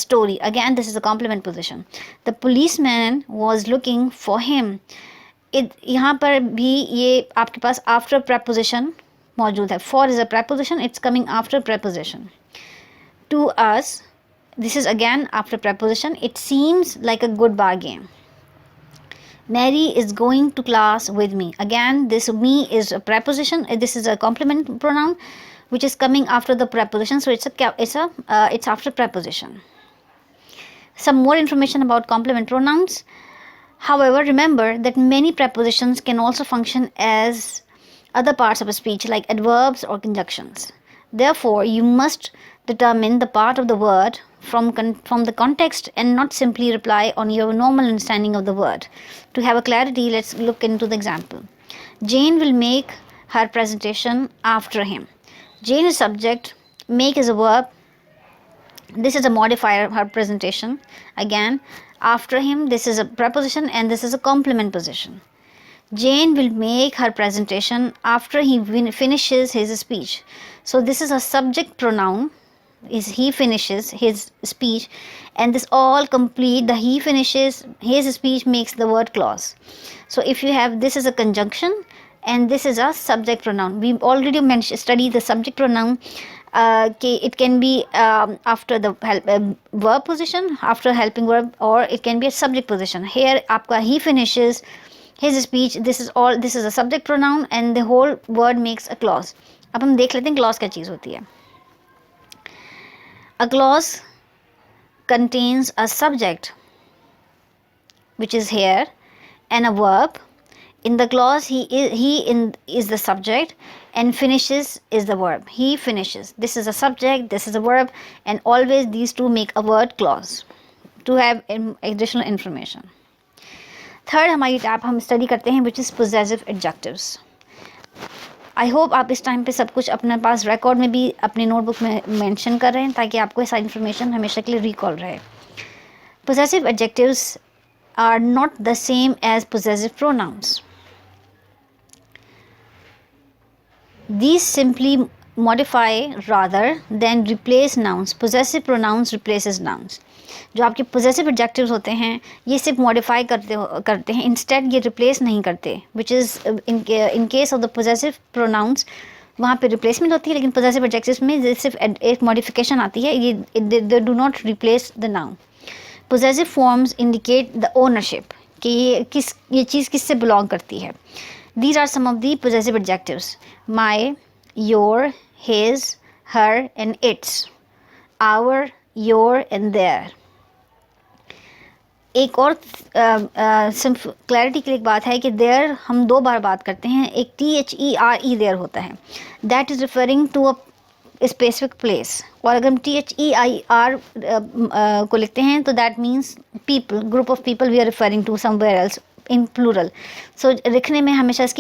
story. Again, this is a complement position. The policeman was looking for him. यहाँ पर भी ये आपके पास after preposition मौजूद है. For is a preposition, it's coming after preposition. To us, this is again after preposition. It seems like a good bargain. Mary is going to class with me. Again, this me is a preposition. This is a complement pronoun, which is coming after the preposition. So it's after preposition. Some more information about complement pronouns. However, remember that many prepositions can also function as other parts of a speech, like adverbs or conjunctions. Therefore, you must determine the part of the word from the context and not simply rely on your normal understanding of the word. To have a clarity, let's look into the example. Jane will make her presentation after him. Jane is subject, make is a verb. This is a modifier of her presentation. Again, after him, this is a preposition and this is a complement position. Jane will make her presentation after he finishes his speech. So this is a subject pronoun. Is he finishes his speech, and this all complete the he finishes his speech makes the word clause. So if you have this is a conjunction and this is a subject pronoun. We already studied the subject pronoun. It can be after the verb position, after helping verb, or it can be a subject position. Here आपका he finishes his speech. This is a subject pronoun and the whole word makes a clause. अब हम देख लेते हैं clause क्या चीज़ होती है. A clause contains a subject, which is here, and a verb. In the clause, he is the subject, and finishes is the verb. He finishes. This is a subject, this is a verb, and always these two make a word clause to have additional information. Third हमारी tab हम study करते हैं, which is possessive adjectives. I hope आप इस time पे सब कुछ अपने पास रिकॉर्ड में भी अपनी नोटबुक में मेंशन कर रहे हैं ताकि आपको ऐसा इन्फॉर्मेशन हमेशा के लिए रिकॉल रहे. Possessive adjectives are not the same as possessive pronouns. These simply modify rather than replace nouns. Possessive pronouns replaces nouns. जो आपके possessive adjectives होते हैं ये सिर्फ modify करते हैं, instead ये replace नहीं करते, which is in case of the possessive pronouns वहाँ पे replacement होती है, लेकिन possessive adjectives में सिर्फ एक modification आती है, ये they do not replace the noun. Possessive forms indicate the ownership कि ये चीज़ किससे belong करती है. These are some of the possessive adjectives: my, your, his, her and its, our, your and their. एक और क्लैरिटी के लिए एक बात है कि देयर हम दो बार बात करते हैं. एक THERE देयर होता है, that is referring to a specific place, और अगर हम THEIR को लिखते हैं तो that means people, group of people we are referring to somewhere else in plural. So लिखने में हमेशा इसकी